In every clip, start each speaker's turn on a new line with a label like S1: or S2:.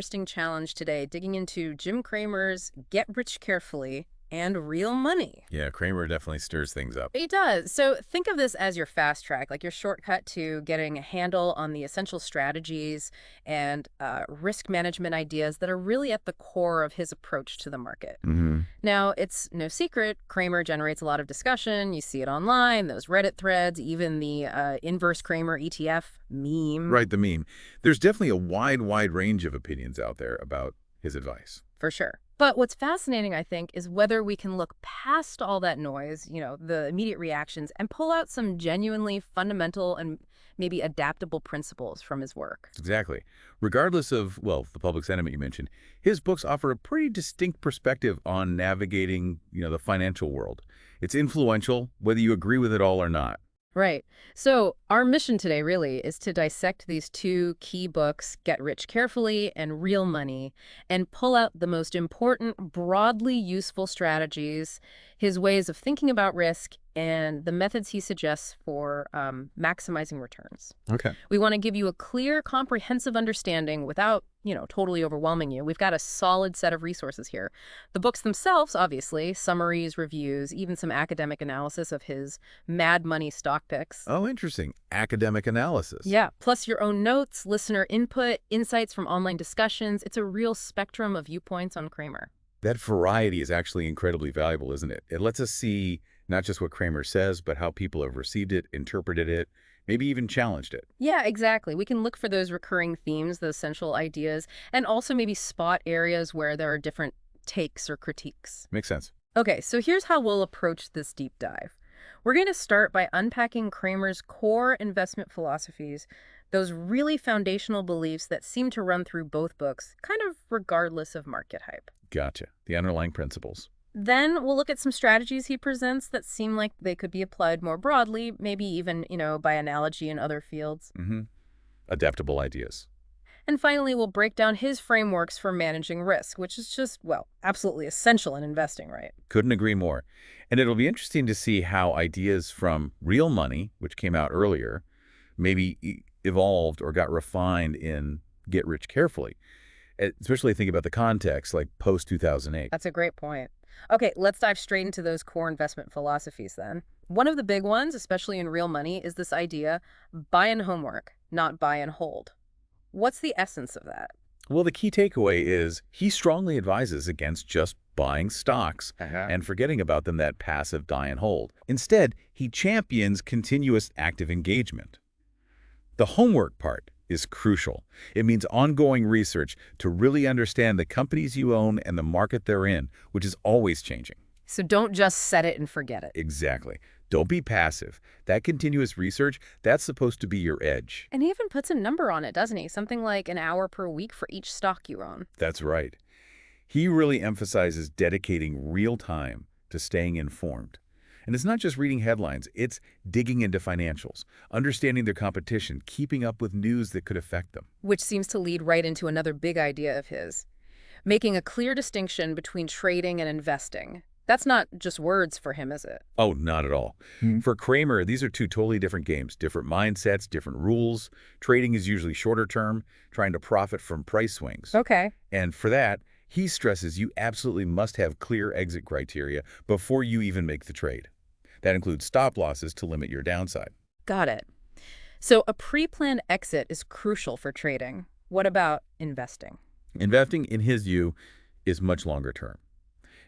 S1: Interesting challenge today, digging into Jim Cramer's Get Rich Carefully and Real Money.
S2: Yeah, Cramer definitely stirs things up.
S1: He does. So think of this as your fast track, like your shortcut to getting a handle on the essential strategies and risk management ideas that are really at the core of his approach to the market.
S2: hmm
S1: Now, it's no secret, Cramer generates a lot of discussion. You see it online, those Reddit threads, even the inverse Cramer ETF meme.
S2: Right, the meme. There's definitely a wide range of opinions out there about his advice.
S1: For sure. But what's fascinating, I think, is whether we can look past all that noise, the immediate reactions, and pull out some genuinely fundamental and maybe adaptable principles from his work.
S2: Exactly. Regardless of, well, the public sentiment you mentioned, his books offer a pretty distinct perspective on navigating, the financial world. It's influential, whether you agree with it all or not.
S1: Right. So our mission today really is to dissect these two key books, Get Rich Carefully and Real Money, and pull out the most important, broadly useful strategies, his ways of thinking about risk, and the methods he suggests for maximizing returns.
S2: Okay.
S1: We want to give you a clear, comprehensive understanding without, totally overwhelming you. We've got a solid set of resources here. The books themselves, obviously, summaries, reviews, even some academic analysis of his mad money stock picks.
S2: Oh, interesting. Academic analysis.
S1: Yeah, plus your own notes, listener input, insights from online discussions. It's a real spectrum of viewpoints on Cramer.
S2: That variety is actually incredibly valuable, isn't it? It lets us see not just what Cramer says, but how people have received it, interpreted it, maybe even challenged it.
S1: Yeah, exactly. We can look for those recurring themes, those central ideas, and also maybe spot areas where there are different takes or critiques.
S2: Makes sense.
S1: Okay, so here's how we'll approach this deep dive. We're going to start by unpacking Cramer's core investment philosophies, those really foundational beliefs that seem to run through both books, kind of regardless of market hype.
S2: Gotcha. The underlying principles.
S1: Then we'll look at some strategies he presents that seem like they could be applied more broadly, maybe even, by analogy in other fields.
S2: Adaptable ideas.
S1: And finally, we'll break down his frameworks for managing risk, which is just, well, absolutely essential in investing, right?
S2: Couldn't agree more. And it'll be interesting to see how ideas from Real Money, which came out earlier, maybe evolved or got refined in Get Rich Carefully. Especially think about the context, like post-2008.
S1: That's a great point. Okay, let's dive straight into those core investment philosophies then. One of the big ones, especially in Real Money, is this idea, buy and homework, not buy and hold. What's the essence of that?
S2: Well, the key takeaway is he strongly advises against just buying stocks and forgetting about them that passive buy and hold. Instead, he champions continuous active engagement. The homework part is crucial. It means ongoing research to really understand the companies you own and the market they're in, which is always changing.
S1: So don't just set it and forget it.
S2: Exactly. Don't be passive. That continuous research, that's supposed to be your edge.
S1: And he even puts a number on it, doesn't he? Something like an hour per week for each stock you own.
S2: That's right. He really emphasizes dedicating real time to staying informed. And it's not just reading headlines, it's digging into financials, understanding their competition, keeping up with news that could affect them.
S1: Which seems to lead right into another big idea of his, making a clear distinction between trading and investing. That's not just words for him, is it?
S2: Oh, not at all. For Cramer, these are two totally different games, different mindsets, different rules. Trading is usually shorter term, trying to profit from price swings.
S1: Okay.
S2: And for that, he stresses you absolutely must have clear exit criteria before you even make the trade. That includes stop losses to limit your downside.
S1: Got it. So a pre-planned exit is crucial for trading. What about investing?
S2: Investing, in his view, is much longer term.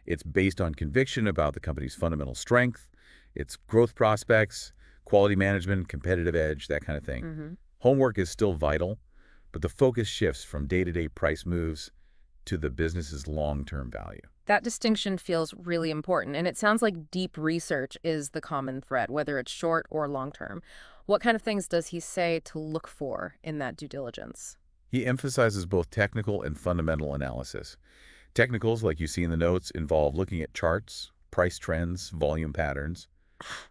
S2: It's based on conviction about the company's fundamental strength, its growth prospects, quality management, competitive edge, that kind of thing. Homework is still vital, but the focus shifts from day-to-day price moves to the business's long-term value.
S1: That distinction feels really important, and it sounds like deep research is the common thread, whether it's short or long-term. What kind of things does he say to look for in that due diligence?
S2: He emphasizes both technical and fundamental analysis. Technicals, like you see in the notes, involve looking at charts, price trends, volume patterns,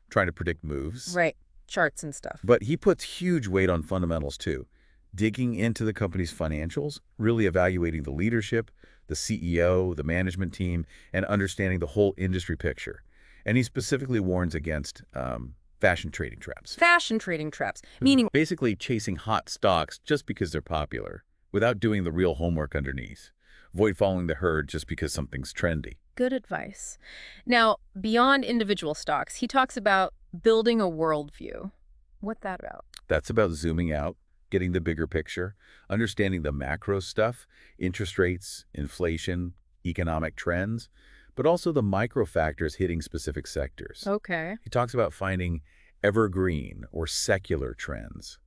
S2: trying to predict moves.
S1: Right, charts and stuff.
S2: But he puts huge weight on fundamentals too, digging into the company's financials, really evaluating the leadership, the CEO, the management team, and understanding the whole industry picture. And he specifically warns against fashion trading traps.
S1: Fashion trading traps, meaning
S2: Basically chasing hot stocks just because they're popular. without doing the real homework underneath. Avoid following the herd just because something's trendy.
S1: Good advice. Now, beyond individual stocks, he talks about building a worldview. What's that about?
S2: That's about zooming out, getting the bigger picture, understanding the macro stuff, interest rates, inflation, economic trends, but also the micro factors hitting specific sectors.
S1: Okay.
S2: He talks about finding evergreen or secular trends,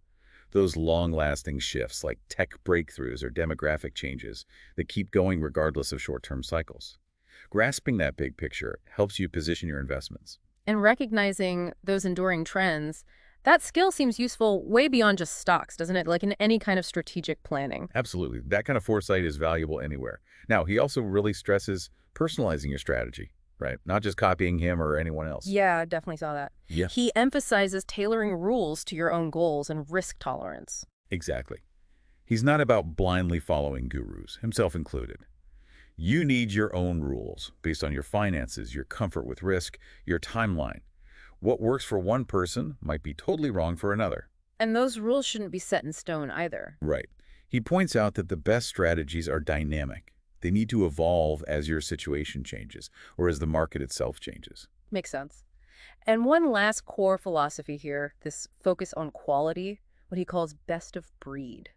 S2: those long-lasting shifts like tech breakthroughs or demographic changes that keep going regardless of short-term cycles. Grasping that big picture helps you position your investments.
S1: And recognizing those enduring trends, that skill seems useful way beyond just stocks, doesn't it? Like in any kind of strategic planning.
S2: Absolutely. That kind of foresight is valuable anywhere. Now, he also really stresses personalizing your strategy, right? Not just copying him or anyone else.
S1: Yeah, I definitely saw that.
S2: Yeah,
S1: He emphasizes tailoring rules to your own goals and risk tolerance.
S2: exactly. He's not about blindly following gurus, himself included. You need your own rules based on your finances, your comfort with risk, your timeline. What works for one person might be totally wrong for another.
S1: And those rules shouldn't be set in stone either.
S2: Right. He points out that the best strategies are dynamic. They need to evolve as your situation changes or as the market itself changes.
S1: Makes sense. And one last core philosophy here, this focus on quality, what he calls best of breed.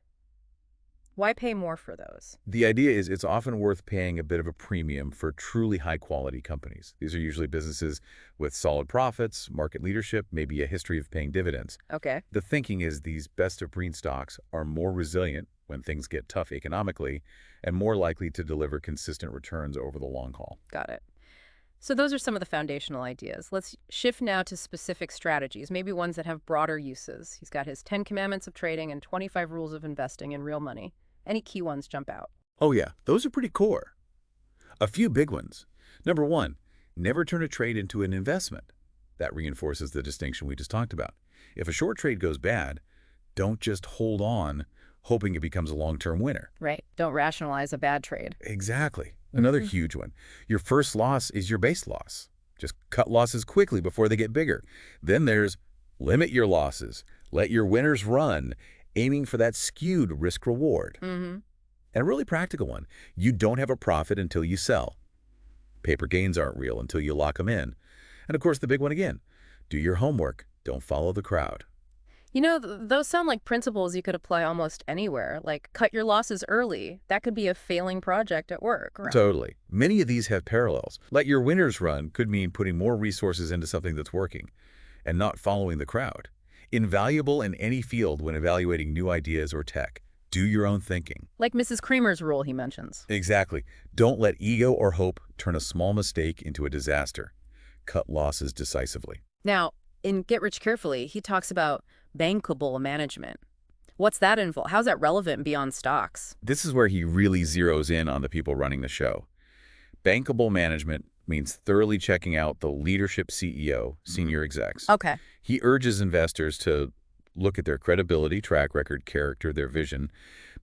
S1: Why pay more for those?
S2: The idea is it's often worth paying a bit of a premium for truly high-quality companies. These are usually businesses with solid profits, market leadership, maybe a history of paying dividends.
S1: Okay,
S2: The thinking is these best-of-breed stocks are more resilient when things get tough economically and more likely to deliver consistent returns over the long haul.
S1: got it. So those are some of the foundational ideas. Let's shift now to specific strategies, maybe ones that have broader uses. He's got his 10 commandments of trading and 25 rules of investing in real money. Any key ones jump out?
S2: Oh yeah, those are pretty core. A few big ones. Number one, never turn a trade into an investment. That reinforces the distinction we just talked about. If a short trade goes bad, don't just hold on hoping it becomes a long-term winner.
S1: Right. Don't rationalize a bad trade.
S2: Exactly. Another huge one. Your first loss is your base loss. Just cut losses quickly before they get bigger. Then there's limit your losses. Let your winners run, aiming for that skewed risk-reward.
S1: Mm-hmm.
S2: And a really practical one. You don't have a profit until you sell. Paper gains aren't real until you lock them in. And of course, the big one again. Do your homework. Don't follow the crowd.
S1: You know, those sound like principles you could apply almost anywhere, like cut your losses early. That could be a failing project at work, right?
S2: Totally. Many of these have parallels. Let your winners run could mean putting more resources into something that's working and not following the crowd. Invaluable in any field when evaluating new ideas or tech. Do your own thinking.
S1: Like Mrs. Cramer's rule he mentions.
S2: Exactly. Don't let ego or hope turn a small mistake into a disaster. Cut losses decisively.
S1: Now, in Get Rich Carefully, he talks about bankable management. What's that involve? How's that relevant beyond stocks?
S2: This is where he really zeroes in on the people running the show. Bankable management means thoroughly checking out the leadership CEO, senior execs.
S1: Okay.
S2: He urges investors to look at their credibility, track record, character, their vision.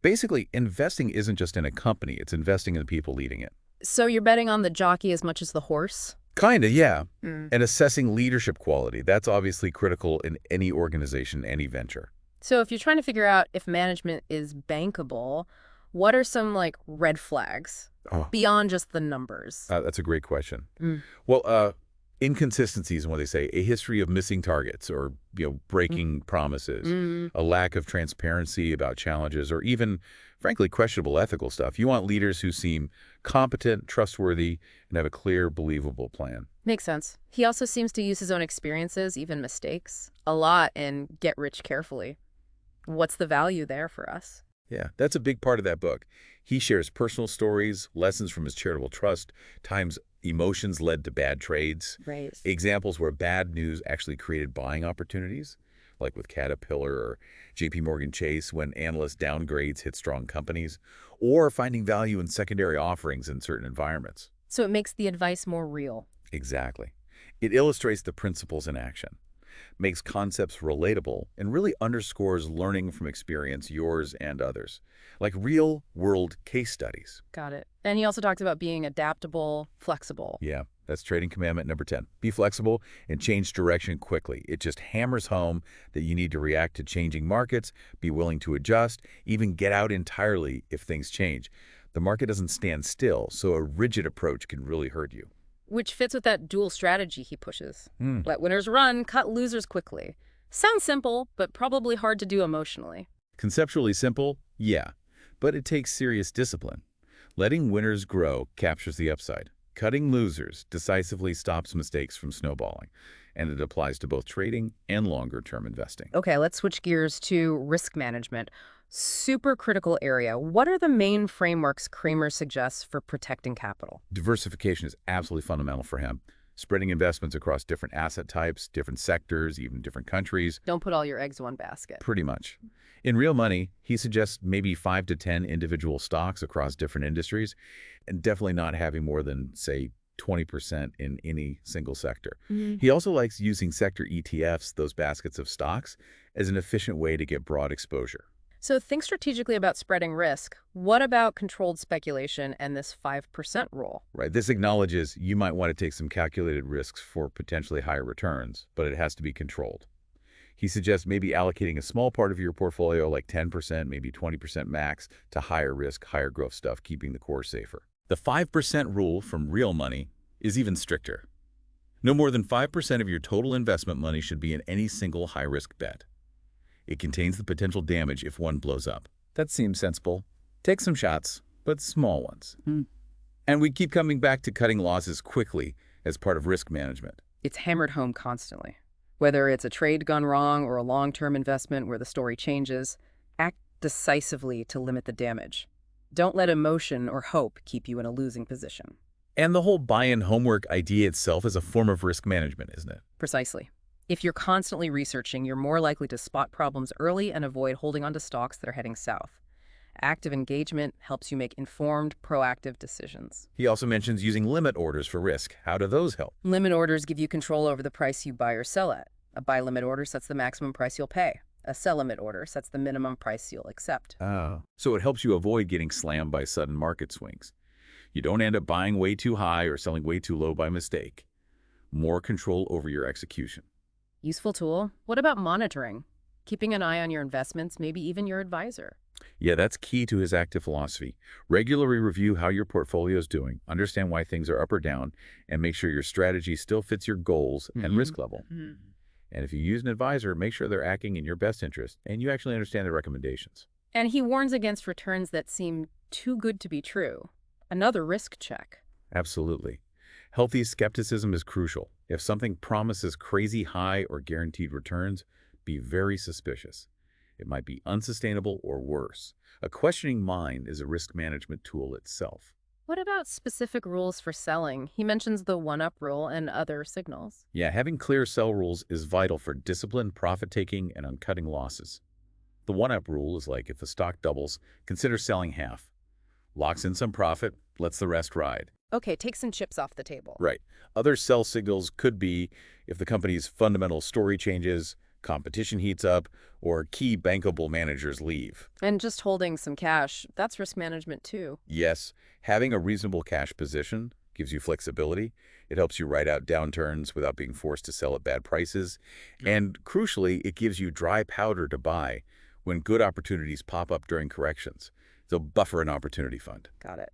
S2: Basically, investing isn't just in a company, it's investing in the people leading it.
S1: So you're betting on the jockey as much as the horse?
S2: Kinda, yeah.
S1: Mm.
S2: And assessing leadership quality, that's obviously critical in any organization, any venture.
S1: So if you're trying to figure out if management is bankable, what are some like red flags
S2: Oh,
S1: beyond just the numbers?
S2: that's a great question.
S1: Mm.
S2: Well, inconsistencies in what they say, a history of missing targets or breaking promises,
S1: Mm.
S2: a lack of transparency about challenges, or even, frankly, questionable ethical stuff. You want leaders who seem competent, trustworthy, and have a clear, believable plan.
S1: Makes sense. He also seems to use his own experiences, even mistakes, a lot in Get Rich Carefully. What's the value there for us?
S2: Yeah, that's a big part of that book. He shares personal stories, lessons from his charitable trust, times emotions led to bad trades,
S1: Right.
S2: examples where bad news actually created buying opportunities, like with Caterpillar or JP Morgan Chase when analyst downgrades hit strong companies, or finding value in secondary offerings in certain environments.
S1: So it makes the advice more real.
S2: Exactly. It illustrates the principles in action. makes concepts relatable, and really underscores learning from experience, yours and others, like real-world case studies.
S1: Got it. And he also talks about being adaptable, flexible.
S2: Yeah, that's trading commandment number 10. Be flexible and change direction quickly. It just hammers home that you need to react to changing markets, be willing to adjust, even get out entirely if things change. The market doesn't stand still, so a rigid approach can really hurt you.
S1: Which fits with that dual strategy he pushes.
S2: Hmm.
S1: Let winners run, cut losers quickly. Sounds simple, but probably hard to do emotionally.
S2: Conceptually simple, yeah, but it takes serious discipline. Letting winners grow captures the upside. Cutting losers decisively stops mistakes from snowballing, and it applies to both trading and longer-term investing.
S1: Okay, let's switch gears to risk management. Super critical area. What are the main frameworks Cramer suggests for protecting capital?
S2: Diversification is absolutely fundamental for him. Spreading investments across different asset types, different sectors, even different countries,
S1: Don't put all your eggs in one basket.
S2: pretty much. In real money, he suggests maybe 5 to 10 individual stocks across different industries, and definitely not having more than, say, 20% in any single sector. He also likes using sector ETFs, those baskets of stocks, as an efficient way to get broad exposure.
S1: So think strategically about spreading risk. What about controlled speculation and this 5% rule?
S2: Right. This acknowledges you might want to take some calculated risks for potentially higher returns, but it has to be controlled. He suggests maybe allocating a small part of your portfolio, like 10%, maybe 20% max, to higher risk, higher growth stuff, keeping the core safer. The 5% rule from real money is even stricter. No more than 5% of your total investment money should be in any single high-risk bet. It contains the potential damage if one blows up. That seems sensible. Take some shots, but small ones. And we keep coming back to cutting losses quickly as part of risk management.
S1: It's hammered home constantly. Whether it's a trade gone wrong or a long-term investment where the story changes, act decisively to limit the damage. Don't let emotion or hope keep you in a losing position.
S2: And the whole buy-in homework idea itself is a form of risk management, isn't it?
S1: Precisely. If you're constantly researching, you're more likely to spot problems early and avoid holding onto stocks that are heading south. Active engagement helps you make informed, proactive decisions.
S2: He also mentions using limit orders for risk. How do those help?
S1: Limit orders give you control over the price you buy or sell at. A buy limit order sets the maximum price you'll pay. A sell limit order sets the minimum price you'll accept.
S2: So it helps you avoid getting slammed by sudden market swings. You don't end up buying way too high or selling way too low by mistake. More control over your execution.
S1: Useful tool. What about monitoring? Keeping an eye on your investments, maybe even your advisor.
S2: Yeah, that's key to his active philosophy. Regularly review how your portfolio is doing, understand why things are up or down, and make sure your strategy still fits your goals and risk level. And if you use an advisor, make sure they're acting in your best interest and you actually understand their recommendations.
S1: And he warns against returns that seem too good to be true. Another risk check.
S2: Absolutely. Healthy skepticism is crucial. If something promises crazy high or guaranteed returns, be very suspicious. It might be unsustainable or worse. A questioning mind is a risk management tool itself.
S1: What about specific rules for selling? He mentions the one-up rule and other signals.
S2: Yeah, having clear sell rules is vital for disciplined profit-taking and on cutting losses. The one-up rule is like if the stock doubles, consider selling half. Locks in some profit, lets the rest ride.
S1: Okay, take some chips off the table.
S2: Right. Other sell signals could be if the company's fundamental story changes, competition heats up, or key bankable managers leave.
S1: And just holding some cash, that's risk management too.
S2: Yes, having a reasonable cash position gives you flexibility. It helps you ride out downturns without being forced to sell at bad prices. And crucially, it gives you dry powder to buy when good opportunities pop up during corrections. So buffer an opportunity fund.
S1: Got it.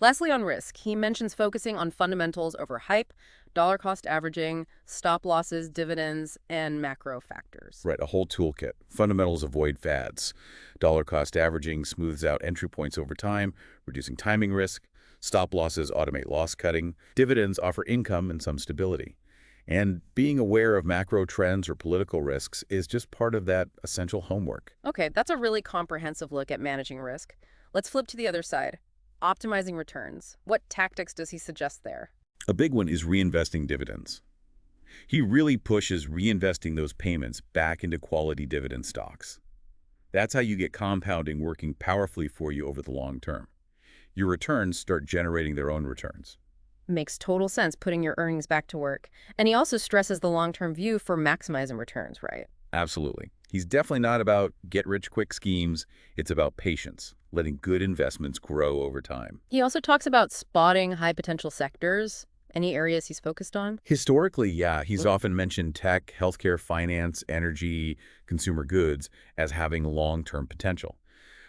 S1: Lastly, on risk, he mentions focusing on fundamentals over hype, dollar cost averaging, stop losses, dividends, and macro factors.
S2: Right, a whole toolkit. Fundamentals avoid fads. Dollar cost averaging smooths out entry points over time, reducing timing risk. Stop losses automate loss cutting. Dividends offer income and some stability. And being aware of macro trends or political risks is just part of that essential homework.
S1: Okay, that's a really comprehensive look at managing risk. Let's flip to the other side. Optimizing returns. What tactics does he suggest there?
S2: A big one is reinvesting dividends. He really pushes reinvesting those payments back into quality dividend stocks. That's how you get compounding working powerfully for you over the long term. Your returns start generating their own returns.
S1: Makes total sense putting your earnings back to work. And he also stresses the long-term view for maximizing returns, right?
S2: Absolutely. He's definitely not about get-rich-quick schemes. It's about patience, letting good investments grow over time.
S1: He also talks about spotting high-potential sectors. Any areas he's focused on?
S2: Historically, yeah, he's often mentioned tech, healthcare, finance, energy, consumer goods as having long-term potential.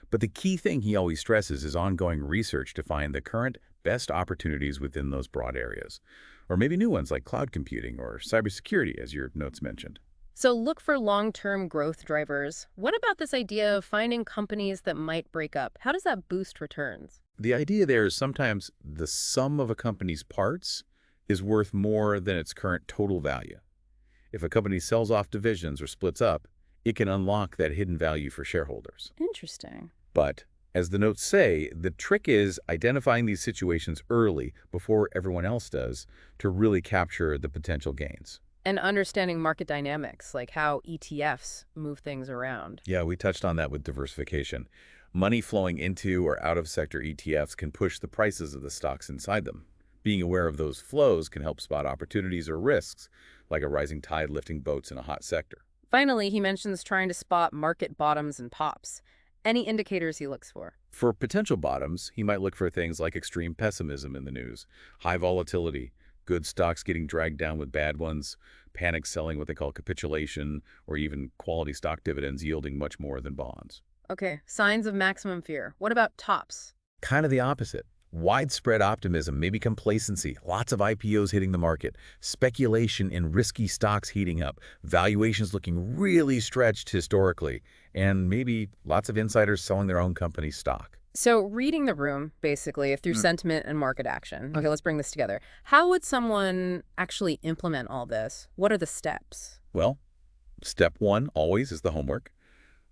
S2: But the key thing he always stresses is ongoing research to find the current best opportunities within those broad areas. Or maybe new ones like cloud computing or cybersecurity, as your notes mentioned.
S1: So look for long-term growth drivers. What about this idea of finding companies that might break up? How does that boost returns?
S2: The idea there is sometimes the sum of a company's parts is worth more than its current total value. If a company sells off divisions or splits up, it can unlock that hidden value for shareholders.
S1: Interesting.
S2: But, as the notes say, the trick is identifying these situations early before everyone else does to really capture the potential gains.
S1: And understanding market dynamics, like how ETFs move things around.
S2: Yeah, we touched on that with diversification. Money flowing into or out of sector ETFs can push the prices of the stocks inside them. Being aware of those flows can help spot opportunities or risks, like a rising tide lifting boats in a hot sector.
S1: Finally, he mentions trying to spot market bottoms and pops. Any indicators he looks for?
S2: For potential bottoms, he might look for things like extreme pessimism in the news, high volatility, good stocks getting dragged down with bad ones, panic selling, what they call capitulation, or even quality stock dividends yielding much more than bonds.
S1: Okay, signs of maximum fear. What about tops?
S2: Kind of the opposite. Widespread optimism, maybe complacency, lots of IPOs hitting the market, speculation in risky stocks heating up, valuations looking really stretched historically, and maybe lots of insiders selling their own company's stock.
S1: So reading the room, basically, through sentiment and market action. Okay, let's bring this together. How would someone actually implement all this? What are the steps?
S2: Well, step one always is the homework.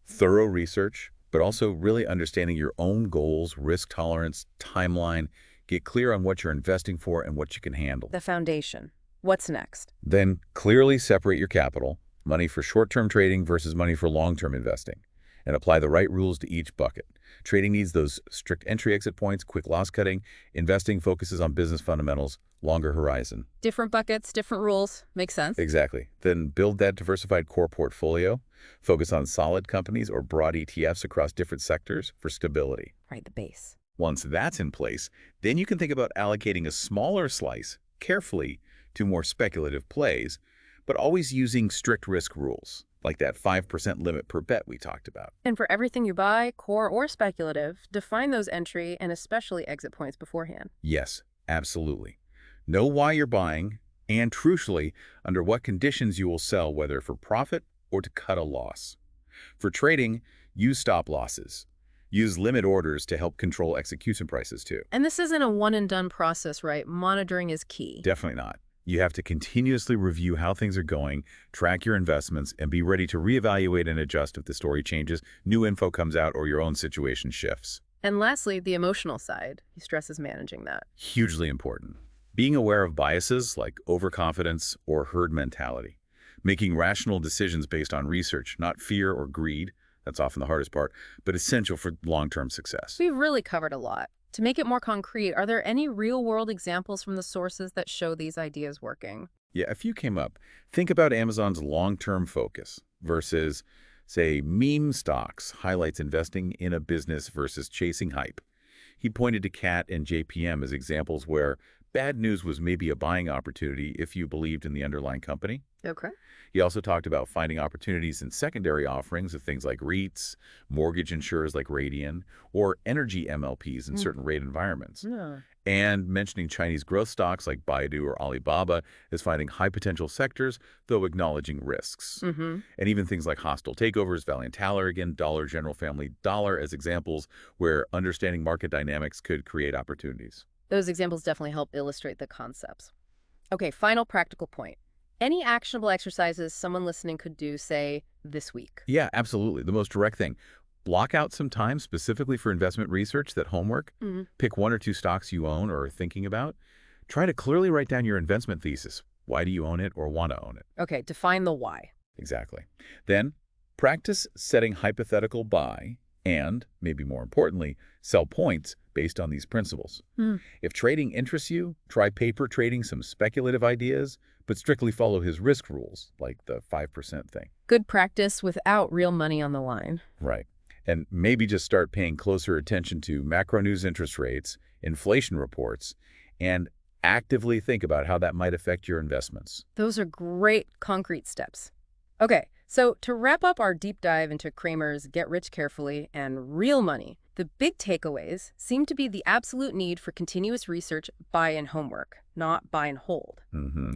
S2: Thorough research, but also really understanding your own goals, risk tolerance, timeline. Get clear on what you're investing for and what you can handle.
S1: The foundation. What's next?
S2: Then clearly separate your capital, money for short-term trading versus money for long-term investing, and apply the right rules to each bucket. Trading needs those strict entry-exit points, quick loss cutting. Investing focuses on business fundamentals, longer horizon.
S1: Different buckets, different rules. Makes sense.
S2: Exactly. Then build that diversified core portfolio. Focus on solid companies or broad ETFs across different sectors for stability.
S1: Right, the base.
S2: Once that's in place, then you can think about allocating a smaller slice carefully to more speculative plays, but always using strict risk rules, like that 5% limit per bet we talked about.
S1: And for everything you buy, core or speculative, define those entry and especially exit points beforehand.
S2: Yes, absolutely. Know why you're buying, and crucially, under what conditions you will sell, whether for profit or to cut a loss. For trading, use stop losses. Use limit orders to help control execution prices too.
S1: And this isn't a one-and-done process, right? Monitoring is key.
S2: Definitely not. You have to continuously review how things are going, track your investments, and be ready to reevaluate and adjust if the story changes, new info comes out, or your own situation shifts.
S1: And lastly, the emotional side. He stresses managing that.
S2: Hugely important. Being aware of biases like overconfidence or herd mentality. Making rational decisions based on research, not fear or greed. That's often the hardest part, but essential for long-term success.
S1: We've really covered a lot. To make it more concrete, are there any real-world examples from the sources that show these ideas working?
S2: Yeah, a few came up. Think about Amazon's long-term focus versus, say, meme stocks highlights investing in a business versus chasing hype. He pointed to CAT and JPM as examples where bad news was maybe a buying opportunity if you believed in the underlying company.
S1: Okay.
S2: He also talked about finding opportunities in secondary offerings of things like REITs, mortgage insurers like Radian, or energy MLPs in certain rate environments.
S1: Yeah.
S2: And mentioning Chinese growth stocks like Baidu or Alibaba as finding high-potential sectors, though acknowledging risks. And even things like hostile takeovers, Valiant Taller again, Dollar General Family Dollar as examples where understanding market dynamics could create opportunities.
S1: Those examples definitely help illustrate the concepts. Okay, final practical point. Any actionable exercises someone listening could do, say, this week?
S2: Yeah, absolutely. The most direct thing. Block out some time specifically for investment research, that homework. Pick one or two stocks you own or are thinking about. Try to clearly write down your investment thesis. Why do you own it or want to own it?
S1: Okay, define the why.
S2: Exactly. Then practice setting hypothetical buy and, maybe more importantly, sell points based on these principles.
S1: Hmm.
S2: If trading interests you, try paper trading some speculative ideas, but strictly follow his risk rules, like the 5% thing.
S1: Good practice without real money on the line.
S2: Right. And maybe just start paying closer attention to macro news interest rates, inflation reports, and actively think about how that might affect your investments.
S1: Those are great concrete steps. Okay, so to wrap up our deep dive into Cramer's Get Rich Carefully and Real Money, the big takeaways seem to be the absolute need for continuous research, buy and homework, not buy and hold.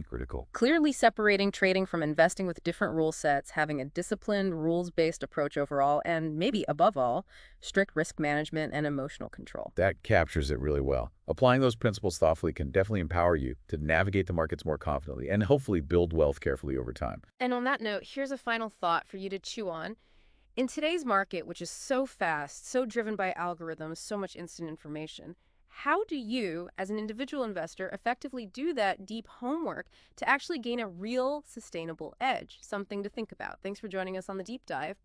S2: Critical.
S1: Clearly separating trading from investing with different rule sets, having a disciplined, rules-based approach overall, and maybe above all, strict risk management and emotional control.
S2: That captures it really well. Applying those principles thoughtfully can definitely empower you to navigate the markets more confidently and hopefully build wealth carefully over time.
S1: And on that note, here's a final thought for you to chew on. In today's market, which is so fast, so driven by algorithms, so much instant information, how do you, as an individual investor, effectively do that deep homework to actually gain a real sustainable edge? Something to think about. Thanks for joining us on the deep dive.